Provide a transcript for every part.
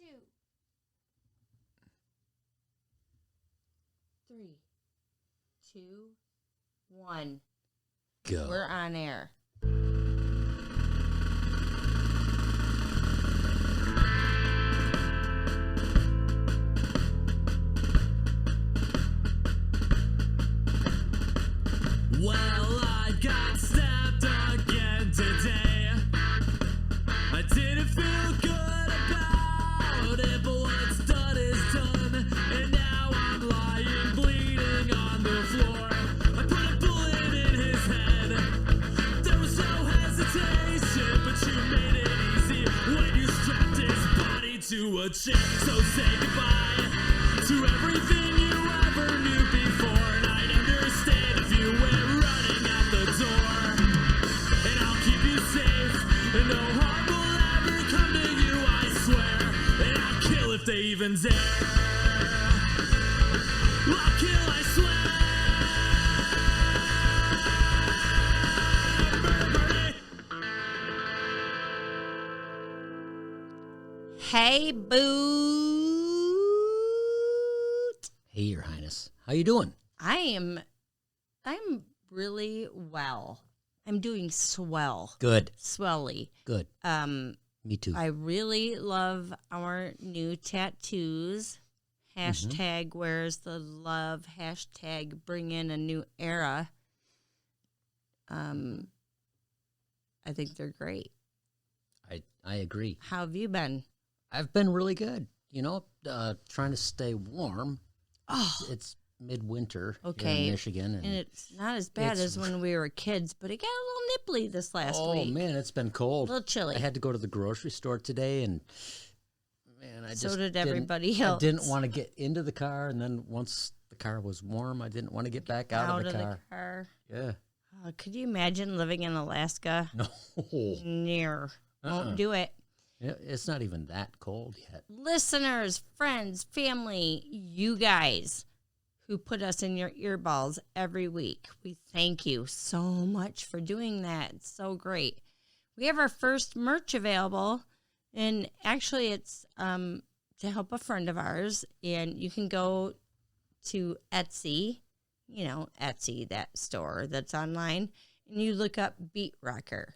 2, 3, 2, 1. Go. We're on air. Well, I got stabbed again today. I didn't feel good about it, but what's done is done. And now I'm lying bleeding on the floor. I put a bullet in his head. There was no hesitation, but you made it easy when you strapped his body to a chair. So say goodbye to everything you ever knew before. And I'd understand if you went running out the door. And I'll keep you safe, and no harm will ever come to you, I swear. And I'll kill if they even dare. I'll kill, I swear. Hey, Boot. Hey, Your Highness. How you doing? I'm really well. I'm doing swell. Good. Swelly. Good. Me too. I really love our new tattoos. Hashtag where's the love. Hashtag bring in a new era. I think they're great. I agree. How have you been? I've been really good. You know, trying to stay warm. Oh, It's midwinter okay. here in Michigan. And it's not as bad as when we were kids, but it got a little nipply this last week. Oh, man, it's been A cold. little chilly. I had to go to the grocery store today, and, man, I So just did didn't- everybody I else. didn't want to get into the car, and then once the car was warm, I didn't want to get back out of the car. Yeah. Oh, could you imagine living in Alaska? No. Near. Won't do it. It's not even that cold yet. Listeners, friends, family, you guys who put us in your earballs every week, we thank you so much for doing that. It's so great. We have our first merch available, and actually it's to help a friend of ours, and you can go to Etsy, Etsy, that store that's online, and you look up Beat Rocker.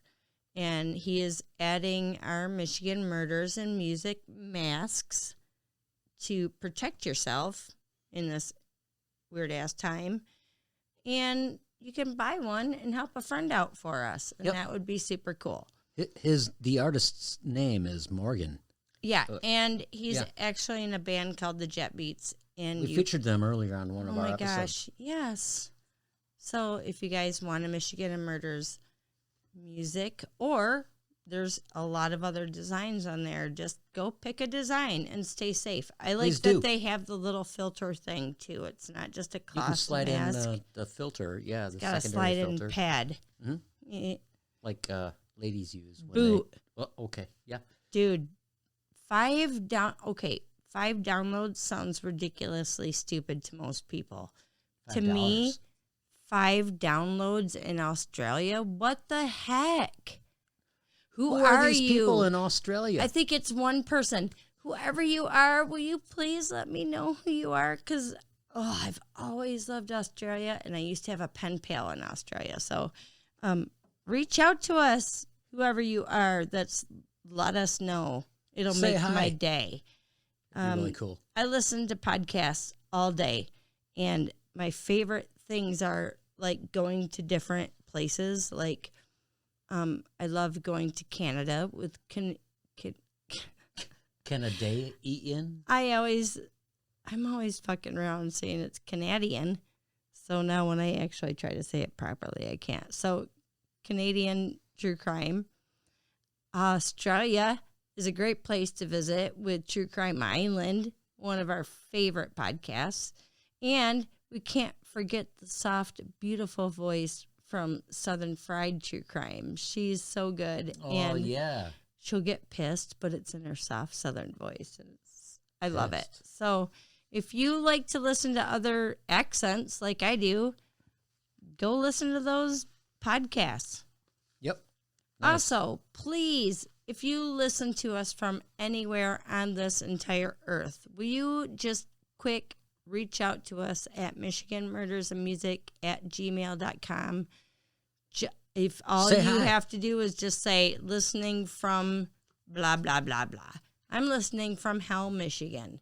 And he is adding our Michigan Murders and Music masks to protect yourself in this weird-ass time. And you can buy one and help a friend out for us. And that would be super cool. The artist's name is Morgan. Yeah, and he's actually in a band called the Jet Beats. And We featured them earlier on one of our episodes. Oh, my gosh, yes. So if you guys want a Michigan and Murders music, or there's a lot of other designs on there, just go pick a design and stay safe. I like that they have the little filter thing too. It's not just a cloth You can slide mask. in the filter, the Got a secondary slide filter. in pad. Like ladies use. When Boot. Okay, yeah. Dude, 5 downloads sounds ridiculously stupid to most people. To me, $5. 5 downloads in Australia? What the heck? Who are these you? people in Australia? I think it's one person. Whoever you are, will you please let me know who you are? Because, I've always loved Australia, and I used to have a pen pal in Australia. So reach out to us, whoever you are. Let us know. It'll Say make hi. my day. That'd be really cool. I listen to podcasts all day, and my favorite things are like going to different places. Like, I love going to Canada with Canadian. I'm always fucking around saying it's Canadian. So now when I actually try to say it properly, I can't. So Canadian true crime. Australia is a great place to visit with True Crime Island, one of our favorite podcasts. And we can't forget the soft, beautiful voice from Southern Fried True Crime. She's so good. Oh, and yeah. she'll get pissed, but it's in her soft Southern voice. And I love it. So if you like to listen to other accents like I do, go listen to those podcasts. Yep. Nice. Also, please if you listen to us from anywhere on this entire earth, will you just quick reach out to us at michiganmurdersandmusic@gmail.com. If all Say you hi. have to do is just say, listening from blah, blah, blah, blah. I'm listening from Hell, Michigan.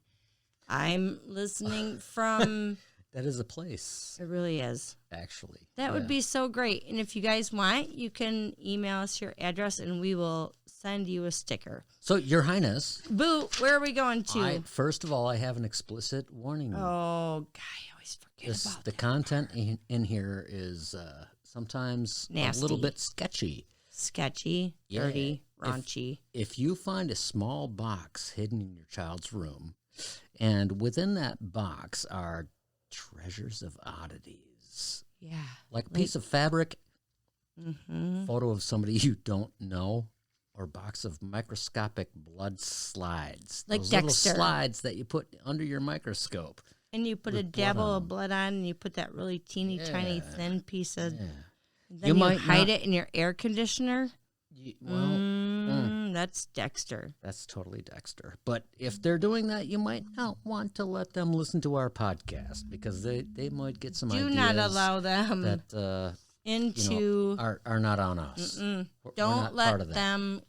I'm listening from... That is a place, It really is. actually. That would be so great. And if you guys want, you can email us your address and we will send you a sticker. So, Your Highness, Boo, where are we going to? first of all, I have an explicit warning. Oh, God, I always forget about The that. content in here is sometimes Nasty. a little bit sketchy. Sketchy, Yeah. dirty, raunchy. If you find a small box hidden in your child's room, and within that box are treasures of oddities, Yeah. like a piece of fabric, Mm-hmm. photo of somebody you don't know, or box of microscopic blood slides. Like Those Dexter. little slides that you put under your microscope. And you put With a blood dabble on of them. blood on, and you put that really teeny tiny Yeah. thin piece of. Yeah. Then You you, might hide not- it in your air conditioner. Well, That's Dexter. that's totally Dexter. But if they're doing that, you might not want to let them listen to our podcast because they might get some Do ideas not allow them that into. are not on us. We're Don't not part of let that. them.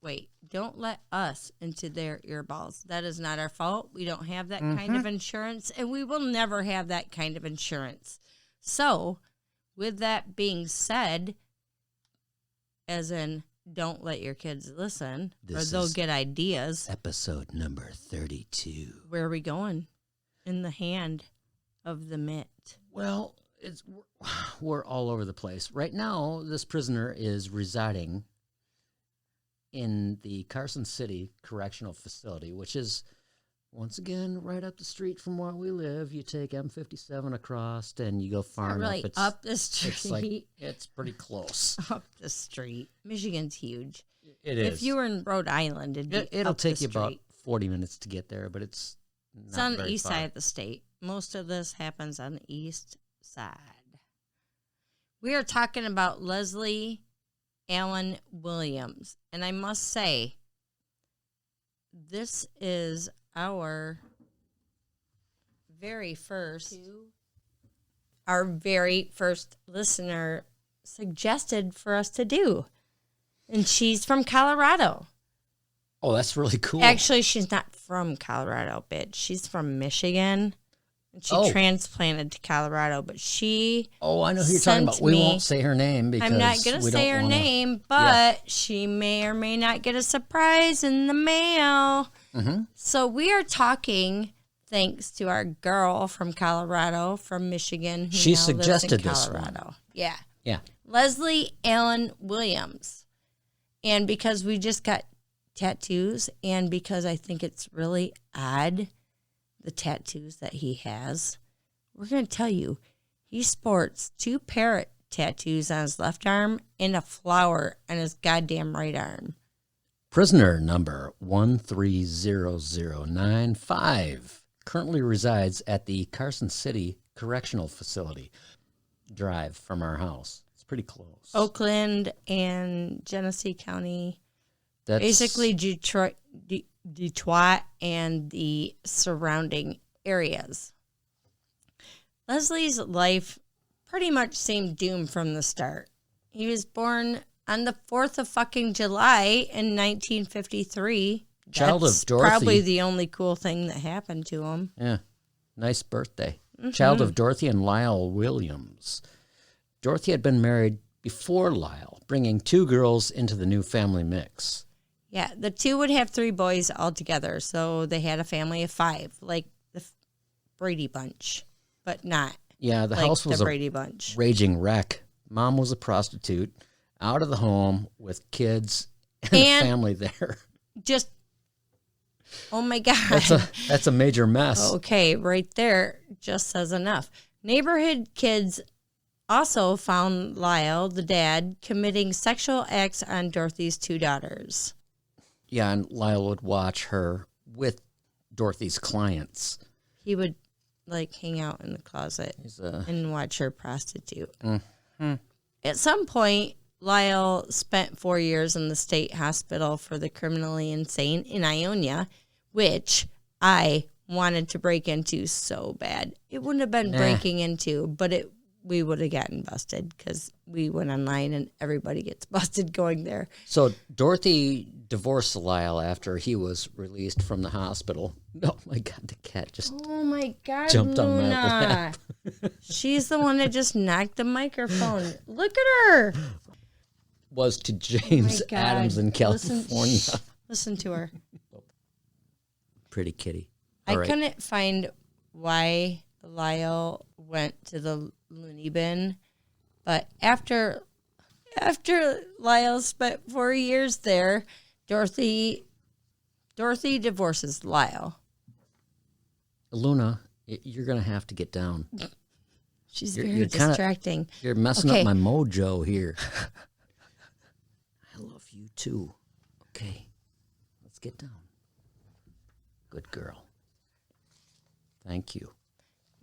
Wait, don't let us into their earballs. That is not our fault. We don't have that kind of insurance, and we will never have that kind of insurance. So, with that being said, as in, don't let your kids listen, or This they'll is- get ideas. Episode number 32. Where are we going? In the hand of the mitt. Well, we're all over the place. Right now, this prisoner is residing in the Carson City Correctional Facility, which is, once again, right up the street from where we live. You take M57 across and you go far Not really enough. up the street. It's like, it's pretty close. Up the street. Michigan's huge. It is. If you were in Rhode Island, It'll up take the you about street. 40 minutes to get there, but it's not It's on the very east far. side of the state. Most of this happens on the east side. We are talking about Leslie Allen Williams. And I must say, this is our very first listener suggested for us to do. And she's from Colorado. Oh, that's really cool. Actually, she's not from Colorado, bitch. She's from Michigan. And she Oh. transplanted to Colorado, but she Oh, I know who you're talking sent about. We me- won't say her name because I'm not going to we say don't her wanna- name, but she may or may not get a surprise in the mail. Mm-hmm. So we are talking thanks to our girl from Colorado, from Michigan. Who She now lives in suggested this one. Colorado. Yeah. Yeah. Leslie Allen Williams. And because we just got tattoos, and because I think it's really odd, the tattoos that he has, we're going to tell you, he sports 2 parrot tattoos on his left arm and a flower on his goddamn right arm. Prisoner number 130095 currently resides at the Carson City Correctional Facility. Drive from our house. It's pretty close. Oakland and Genesee County, That's basically Detroit and the surrounding areas. Leslie's life pretty much seemed doomed from the start. He was born on the 4th of fucking July in 1953. Child of That's Dorothy. probably the only cool thing that happened to him. Yeah. Nice birthday. Mm-hmm. Child of Dorothy and Lyle Williams. Dorothy had been married before Lyle, bringing 2 girls into the new family mix. Yeah, the 2 would have 3 boys altogether, so they had a family of 5, like the Brady Bunch, but not Yeah, the like house was the a Brady Bunch. raging wreck. Mom was a prostitute, out of the home with kids and, And- a family there. Just, oh my God. That's a major mess. Okay, right there just says enough. Neighborhood kids also found Lyle, the dad, committing sexual acts on Dorothy's 2 daughters. Yeah, and Lyle would watch her with Dorothy's clients. He would like hang out in the closet He's and watch her prostitute. Mm-hmm. At some point, Lyle spent 4 years in the state hospital for the criminally insane in Ionia, which I wanted to break into so bad. It wouldn't have been breaking into, but we would have gotten busted because we went online and everybody gets busted going there. So Dorothy divorced Lyle after he was released from the hospital. Oh my God, the cat just jumped on my lap. She's the one that just knocked the microphone. Look at her. Was to James Adams in California. Listen to her. Pretty kitty. I couldn't find why Lyle went to the loony bin, but after Lyle spent 4 years there, Dorothy divorces Lyle. Luna, you're going to have to get down. She's very distracting. You're messing up my mojo here. I love you too. Okay, let's get down. Good girl. Thank you.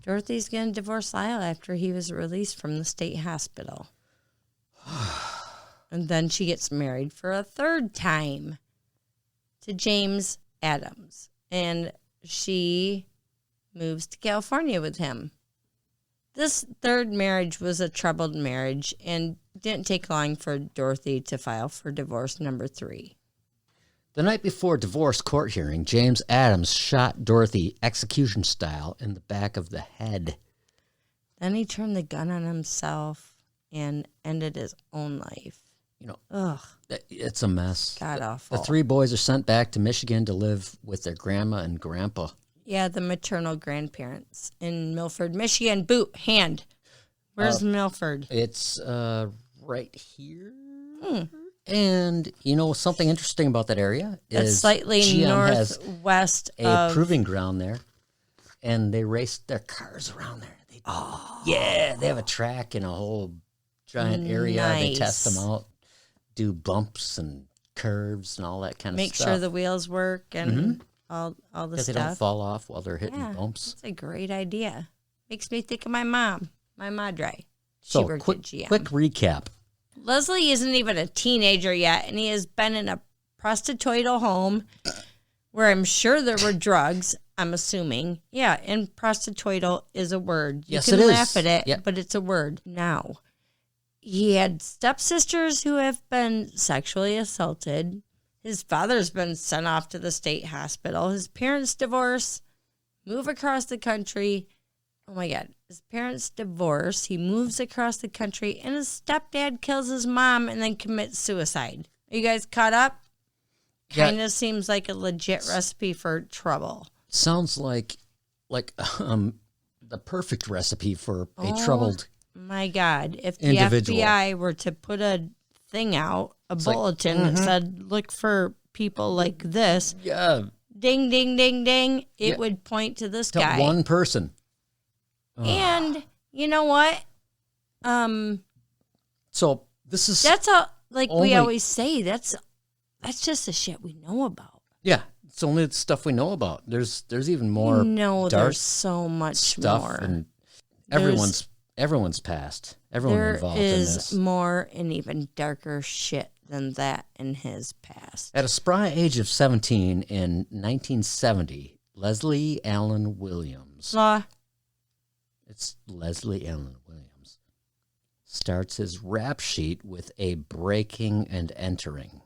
Dorothy's going to divorce Lyle after he was released from the state hospital. And then she gets married for a third time to James Adams. And she moves to California with him. This third marriage was a troubled marriage and didn't take long for Dorothy to file for divorce number 3. The night before divorce court hearing, James Adams shot Dorothy execution style in the back of the head. Then he turned the gun on himself and ended his own life. You know, ugh, it's a mess. God awful. The 3 boys are sent back to Michigan to live with their grandma and grandpa. Yeah, the maternal grandparents in Milford, Michigan. Boot, hand. Where's Milford? It's right here. And, you know, something interesting about that area is it's slightly GM has northwest a proving ground there, and they race their cars around there. Yeah, they have a track in a whole giant area. Nice. They test them out, do bumps and curves and all that kind of Make stuff. sure the wheels work and all the because stuff. they don't fall off while they're hitting bumps. That's a great idea. Makes me think of my mom, my madre. She So, worked quick at GM. recap. Leslie isn't even a teenager yet, and he has been in a prostitutal home where I'm sure there were drugs, I'm assuming. Yeah, and prostitutal is a word. You Yes, can it is. laugh at it, Yep. but it's a word now. He had stepsisters who have been sexually assaulted. His father's been sent off to the state hospital. His parents divorce, move across the country. Oh my God. His parents divorce. He moves across the country, and his stepdad kills his mom and then commits suicide. Are you guys caught up? Yeah. Kind of seems like a legit recipe for trouble. Sounds like the perfect recipe for a troubled My God. If the individual. FBI were to put a thing out, a bulletin that said, look for people like this, ding, ding, ding, ding, it would point to this to guy. one person. And you know what? So this is That's all. Like we only- always say, that's just the shit we know about. it's only the stuff we know about. There's even more No, dark there's so much stuff more. and There's- everyone's past. Everyone There involved in is this. more and even darker shit than that in his past. At a spry age of 17 in 1970, Leslie Allen Williams. Law. It's Leslie Allen Williams. Starts his rap sheet with a breaking and entering.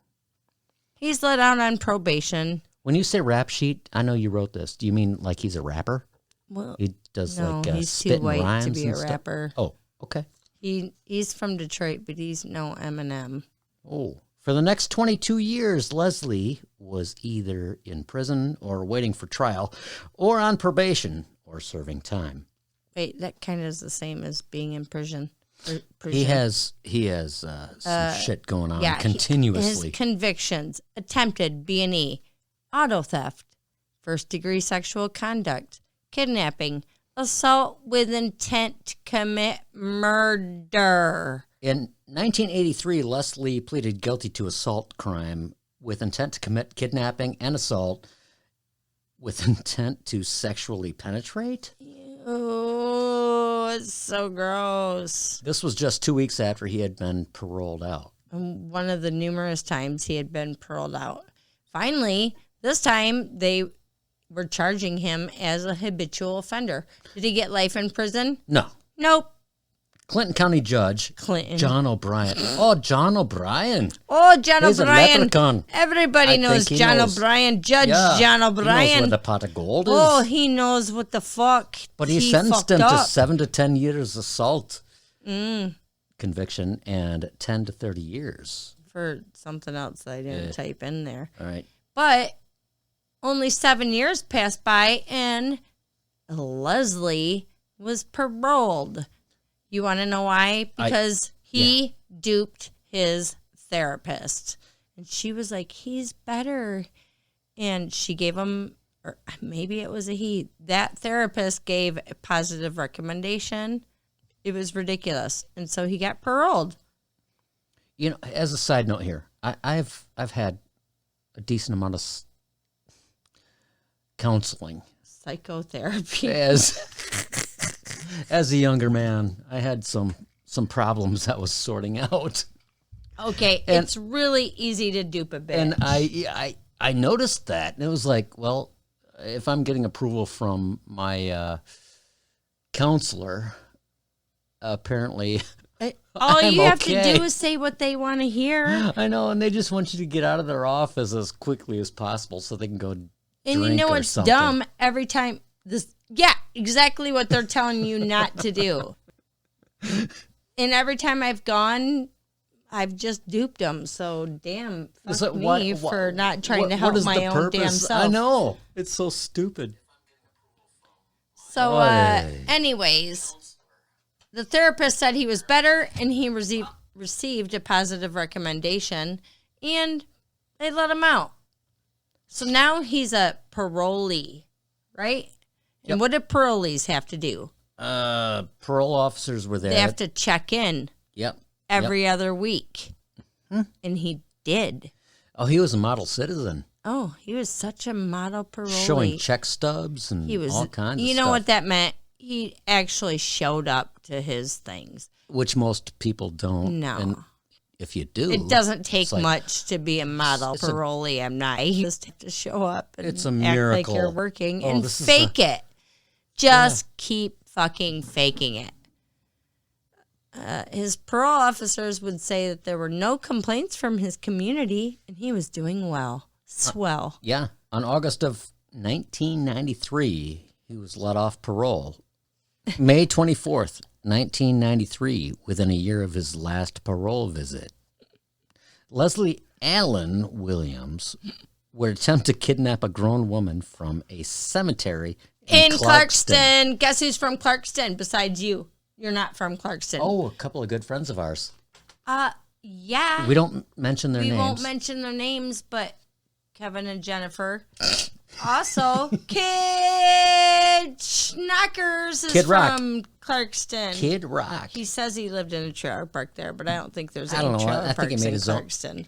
He's let out on probation. When you say rap sheet, I know you wrote this. Do you mean like he's a rapper? Well, He does no, like he's too spitting white rhymes to be and a stuff? rapper. Oh, okay. He's from Detroit, but he's no Eminem. Oh, for the next 22 years, Leslie was either in prison or waiting for trial, or on probation or serving time. Wait, that kind of is the same as being in prison. He has some shit going on Yeah, continuously. His convictions: attempted B&E, auto theft, first-degree sexual conduct, kidnapping, assault with intent to commit murder. In 1983, Leslie pleaded guilty to assault crime with intent to commit kidnapping and assault with intent to sexually penetrate. Oh, it's so gross. This was just 2 weeks after he had been paroled out. one of the numerous times he had been paroled out. Finally, this time they were charging him as a habitual offender. Did he get life in prison? No. Nope. Clinton County Judge John O'Brien. Oh, John O'Brien. Oh, John He's O'Brien. A leprechaun. Everybody knows John O'Brien. Judge John O'Brien. He knows what a pot of gold is. Oh, he knows what the fuck. But he sentenced him to 7 to 10 years assault conviction and 10 to 30 years. For something else that I didn't type in there. All right. But only 7 years passed by and Leslie was paroled. You want to know why? Because he duped his therapist. And she was like, he's better. And she gave him, or maybe it was a he, that therapist gave a positive recommendation. It was ridiculous. And so he got paroled. You know, as a side note here, I've had a decent amount of counseling. Psychotherapy. As a younger man, I had some problems I was sorting out. Okay, and it's really easy to dupe a bitch. And I noticed that, and it was like, well, if I'm getting approval from my counselor, apparently all you have okay. to do is say what they want to hear. I know, and they just want you to get out of their office as quickly as possible so they can go drink and you know or what's something. dumb? Every time exactly what they're telling you not to do. And every time I've gone, I've just duped them. So damn, fuck me for not trying to help my own damn self. I know. It's so stupid. So anyways, the therapist said he was better and he received a positive recommendation and they let him out. So now he's a parolee, right? Yep. And what do parolees have to do? Parole officers were there. They have to check in. Yep. Every other week. And he did. Oh, he was a model citizen. Oh, he was such a model parolee. Showing check stubs and all kinds of stuff. You know what that meant? He actually showed up to his things. Which most people don't. No. And if you do. It doesn't take much to be a model parolee. I'm not. You just have to show up and it's a miracle. act like you're working and fake it. Just keep fucking faking it. His parole officers would say that there were no complaints from his community and he was doing well. Swell. Yeah. On August of 1993, he was let off parole. May 24th, 1993, within a year of his last parole visit. Leslie Allen Williams would attempt to kidnap a grown woman from a cemetery in Clarkston. Guess who's from Clarkston besides you? You're not from Clarkston. Oh, a couple of good friends of ours. Yeah. We don't mention their names. We won't mention their names, but Kevin and Jennifer. Also, Kid Schnackers is from Clarkston. Kid Rock. He says he lived in a trailer park there, but I don't think there's any trailer parks think he made in his Clarkston.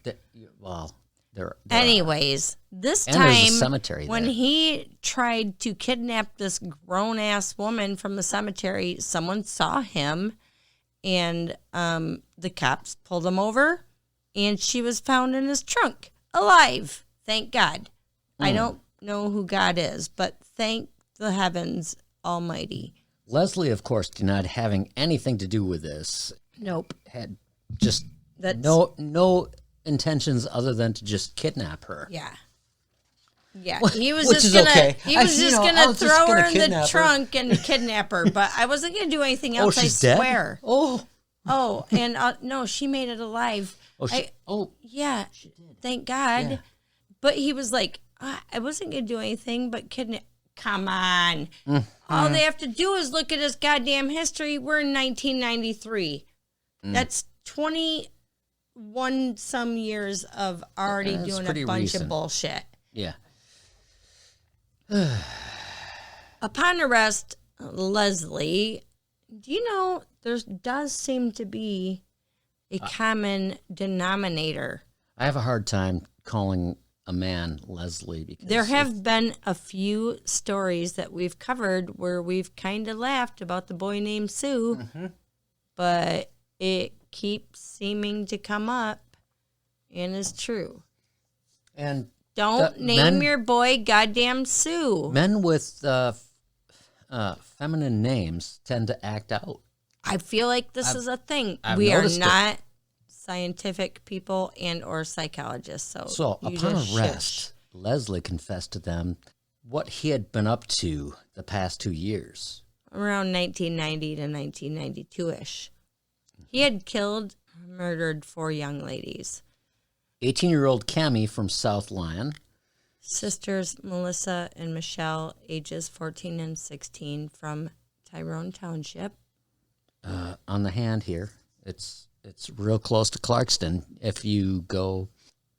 Well, there anyways, this and there's a time cemetery when there. he tried to kidnap this grown-ass woman from the cemetery, someone saw him, and the cops pulled him over, and she was found in his trunk, alive. Thank God. I don't know who God is, but thank the heavens almighty. Leslie, of course, denied having anything to do with this. Nope. Had just no intentions other than to just kidnap her. Yeah. Yeah, Well, he was which just is gonna okay. he was just gonna throw her in the kidnap her. trunk and kidnap her, but I wasn't gonna do anything else. She's I dead? swear. Oh, And no, she made it alive. Yeah, thank God. Yeah. But he was like, I wasn't gonna do anything but kidnap. Come on, all they have to do is look at his goddamn history. We're in 1993. That's 21 some years of already doing a bunch of bullshit. Yeah. Upon arrest, Leslie, do you know there does seem to be a common denominator? I have a hard time calling a man Leslie because There have been a few stories that we've covered where we've kind of laughed about the boy named Sue, but it keeps seeming to come up. and is true. And don't name your boy goddamn Sue. Men with feminine names tend to act out. I feel like this is a thing. I've we are noticed not scientific people and or psychologists. So upon arrest, Leslie confessed to them what he had been up to the past 2 years. Around 1990 to 1992-ish. He had killed or murdered 4 young ladies. 18-year-old Cammie from South Lyon. Sisters Melissa and Michelle, ages 14 and 16, from Tyrone Township. On the hand here, it's real close to Clarkston. If you go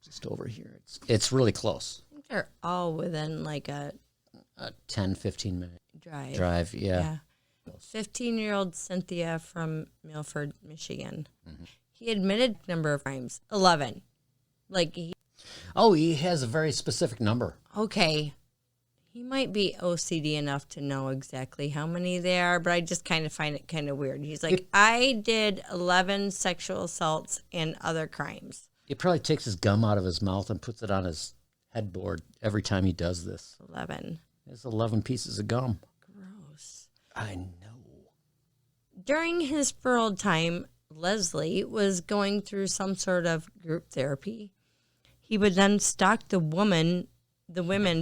just over here, it's really close. I think they're all within like a 10, 15 minute drive. Yeah. 15-year-old Cynthia from Milford, Michigan. Mm-hmm. He admitted a number of crimes. 11. He has a very specific number. Okay. He might be OCD enough to know exactly how many they are, but I just kind of find it kind of weird. He's like, I did 11 sexual assaults and other crimes. He probably takes his gum out of his mouth and puts it on his headboard every time he does this. 11. There's 11 pieces of gum. Gross. I know. During his parole time, Leslie was going through some sort of group therapy. He would then stalk the women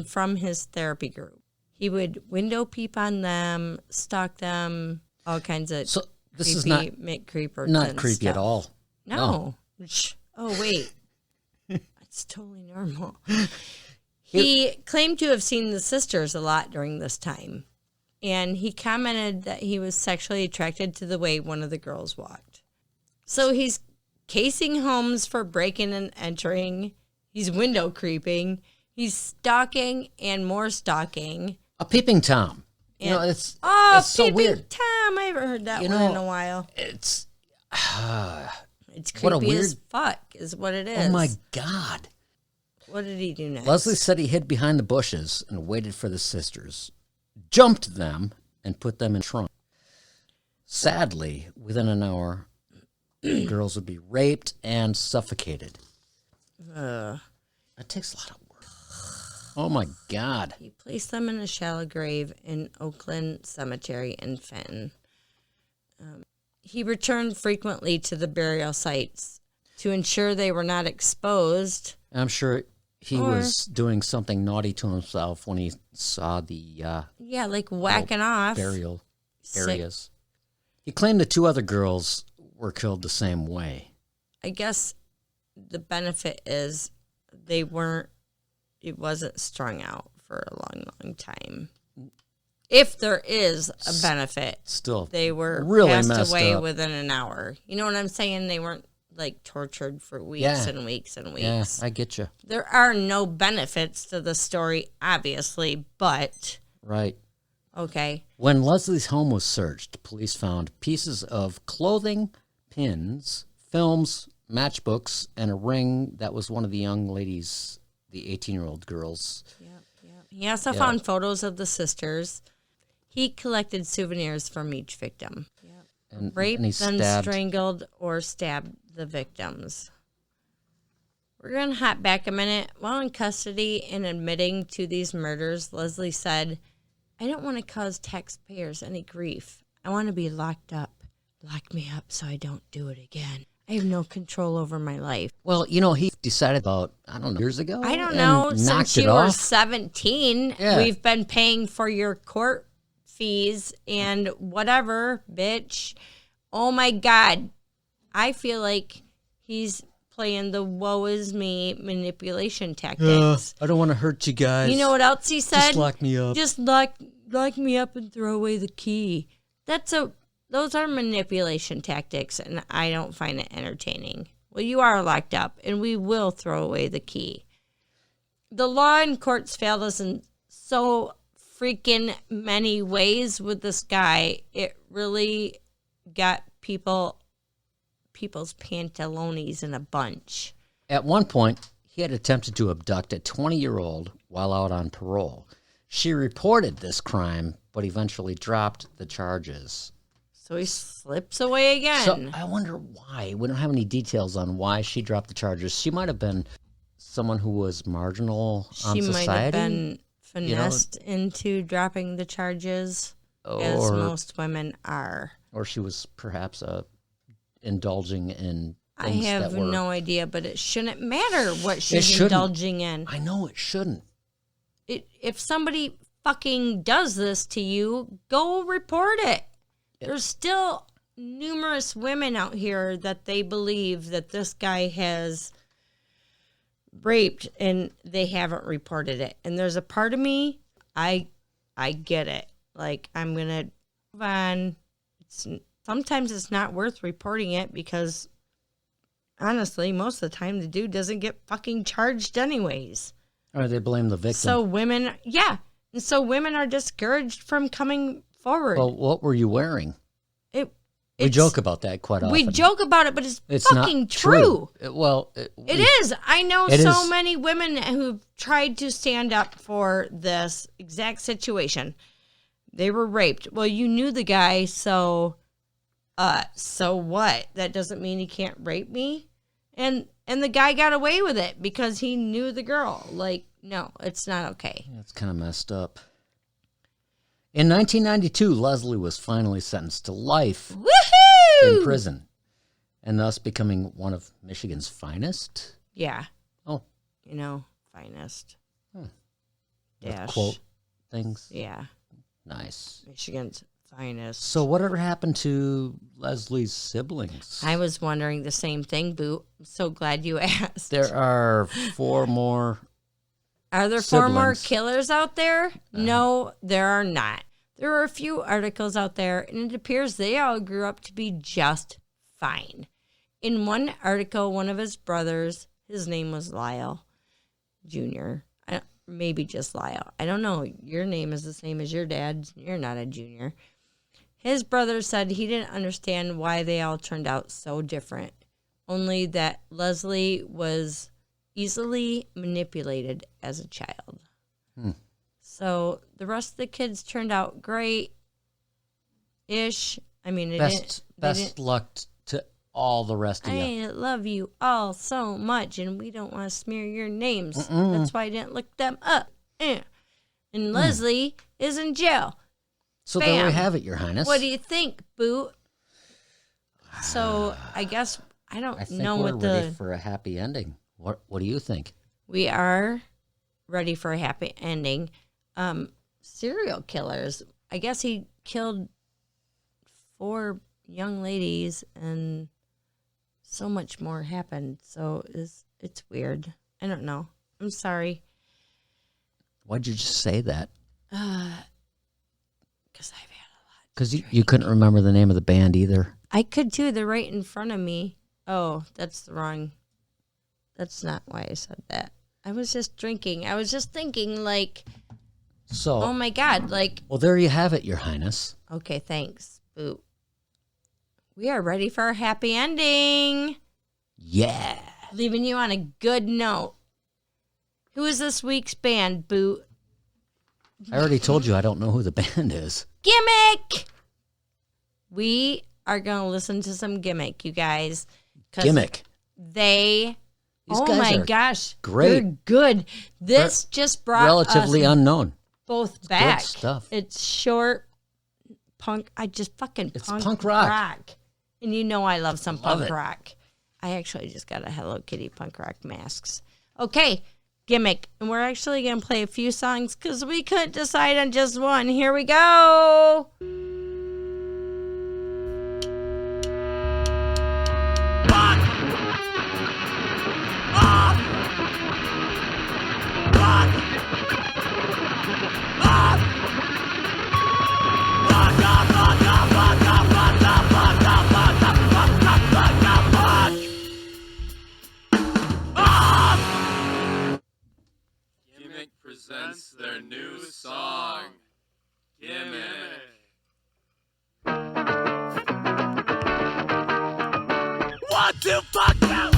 from his therapy group. He would window peep on them, stalk them, all kinds of so this creepy, is not creeper not creepy stuff. at all. No. Oh, wait. It's totally normal. He claimed to have seen the sisters a lot during this time, and he commented that he was sexually attracted to the way one of the girls walked. So he's casing homes for breaking and entering. He's window creeping. He's stalking and more stalking. A peeping Tom. And, it's so peeping weird. Tom. I haven't heard that one in a while. It's creepy what a weird, as fuck is what it is. Oh, my God. What did he do next? Leslie said he hid behind the bushes and waited for the sisters, jumped them, and put them in trunk. Sadly, within an hour, the girls would be raped and suffocated. That takes a lot of work. Oh, my God. He placed them in a shallow grave in Oakland Cemetery in Fenton. He returned frequently to the burial sites to ensure they were not exposed. I'm sure he was doing something naughty to himself when he saw the whacking off burial areas. He claimed the 2 other girls were killed the same way. I guess the benefit is it wasn't strung out for a long, long time. If there is a benefit, still they were really passed away up. within an hour. You know what I'm saying? They weren't tortured for weeks and weeks and weeks. Yeah, I get you. There are no benefits to the story, obviously, but right. Okay. When Leslie's home was searched, police found pieces of clothing, pins, films, matchbooks, and a ring that was one of the young ladies, the 18-year-old girls. Yep. He also found photos of the sisters. He collected souvenirs from each victim. Yep. Raped, then strangled, or stabbed the victims. We're going to hop back a minute. While in custody and admitting to these murders, Leslie said, I don't want to cause taxpayers any grief. I want to be locked up. Lock me up so I don't do it again. I have no control over my life. Well, he decided about, years ago. I don't know. Since you were 17, yeah. We've been paying for your court fees and whatever, bitch. Oh, my God. I feel like he's playing the woe is me manipulation tactics. I don't want to hurt you guys. You know what else he said? Just lock me up. Just lock me up and throw away the key. Those are manipulation tactics, and I don't find it entertaining. Well, you are locked up, and we will throw away the key. The law and courts failed us in so freaking many ways with this guy. It really got people's pantalones in a bunch. At one point, he had attempted to abduct a 20-year-old while out on parole. She reported this crime, but eventually dropped the charges. So he slips away again. So I wonder why. We don't have any details on why she dropped the charges. She might have been someone who was marginal on she society. might have been finessed into dropping the charges, as most women are. Or she was perhaps indulging in I things have that were... no idea, but it shouldn't matter what she's shouldn't. indulging in. I know it shouldn't. If somebody fucking does this to you, go report it. There's still numerous women out here that they believe that this guy has raped and they haven't reported it. And there's a part of me, I get it. Like, I'm going to move on. Sometimes it's not worth reporting it because, honestly, most of the time the dude doesn't get fucking charged anyways. Or they blame the victim. So women, and so women are discouraged from coming forward. Well, what were you wearing? We It's- joke about that quite often. We joke about it, but it's fucking not true. It is. I know it so is. many women who've tried to stand up for this exact situation. They were raped. Well, you knew the guy, so what? That doesn't mean he can't rape me. And the guy got away with it because he knew the girl. Like, no, it's not okay. That's kind of messed up. In 1992, Leslie was finally sentenced to life Woohoo! in prison, and thus becoming one of Michigan's finest. Yeah. Oh. Finest. With Dash. quote things. Yeah. Nice. Michigan's finest. So whatever happened to Leslie's siblings? I was wondering the same thing, Boo. I'm so glad you asked. There are 4 more. Are there 4 more siblings. killers out there? No, there are not. There are a few articles out there, and it appears they all grew up to be just fine. In one article, one of his brothers, his name was Lyle Jr., maybe just Lyle. I don't know. Your name is the same as your dad's. You're not a junior. His brother said he didn't understand why they all turned out so different, only that Leslie was easily manipulated as a child. So the rest of the kids turned out great-ish. I mean, Best luck to all the rest of you. I love you all so much, and we don't want to smear your names. That's why I didn't look them up. And Leslie is in jail. So there we Bam. have it, Your Highness. What do you think, Boo? So I guess I don't I think know we're what ready the... for a happy ending. What do you think? We are ready for a happy ending. Serial killers. I guess he killed 4 young ladies, and so much more happened. So it's weird. I don't know. I'm sorry. Why'd you just say that? Because I've had a lot. Because you couldn't remember the name of the band either. I could too. They're right in front of me. Oh, that's not why I said that. I was just drinking. I was just thinking, like, So, oh my God, like, well, there you have it, Your Highness. okay, thanks, Boo. We are ready for a happy ending. Yeah. Leaving you on a good note. Who is this week's band, Boo? I already told you I don't know who the band is. Gimmick! We are going to listen to some Gimmick, you guys. 'Cause Gimmick. They... These oh guys my are gosh. great. They're good. This just brought Relatively us unknown. both back. Good stuff. It's short punk. It's Punk punk rock. And you know I love some Love punk it. rock. I actually just got a Hello Kitty punk rock masks. Okay, Gimmick. And we're actually going to play a few songs because we couldn't decide on just one. Here we go. Gimmick presents their new song, Gimmick. What the fuck now?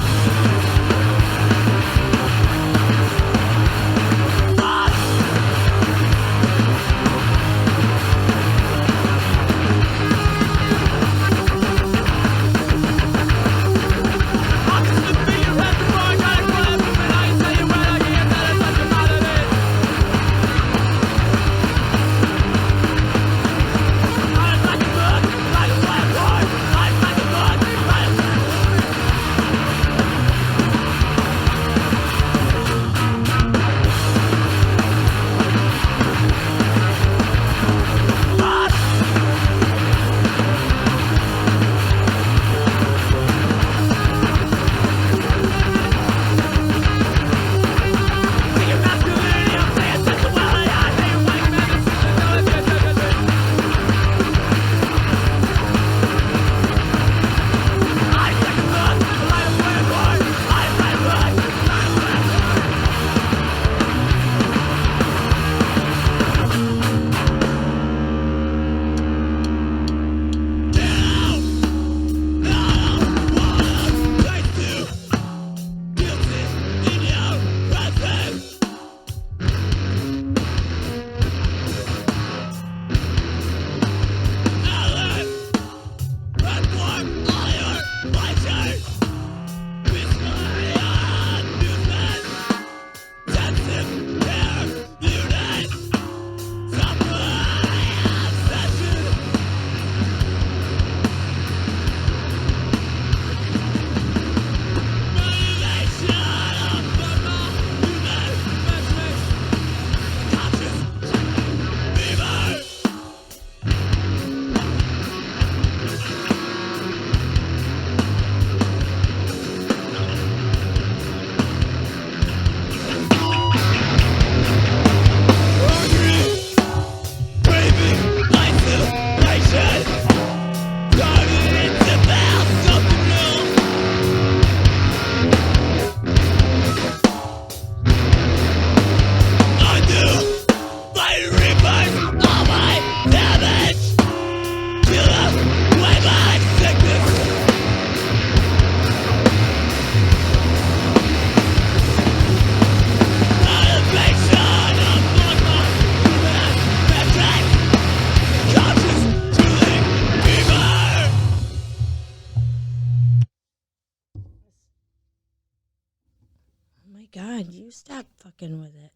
Stop fucking with it.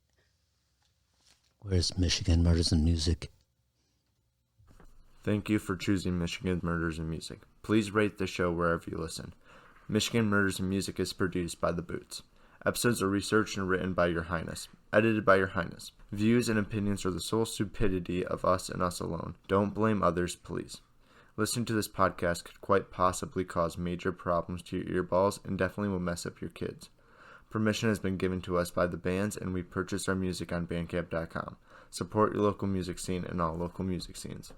Where's Michigan Murders and Music? Thank you for choosing Michigan Murders and Music. Please rate the show wherever you listen. Michigan Murders and Music is produced by The Boots. Episodes are researched and written by Your Highness. Edited by Your Highness. Views and opinions are the sole stupidity of us and us alone. Don't blame others, please. Listening to this podcast could quite possibly cause major problems to your earballs and definitely will mess up your kids. Permission has been given to us by the bands, and we purchase our music on bandcamp.com. Support your local music scene and all local music scenes.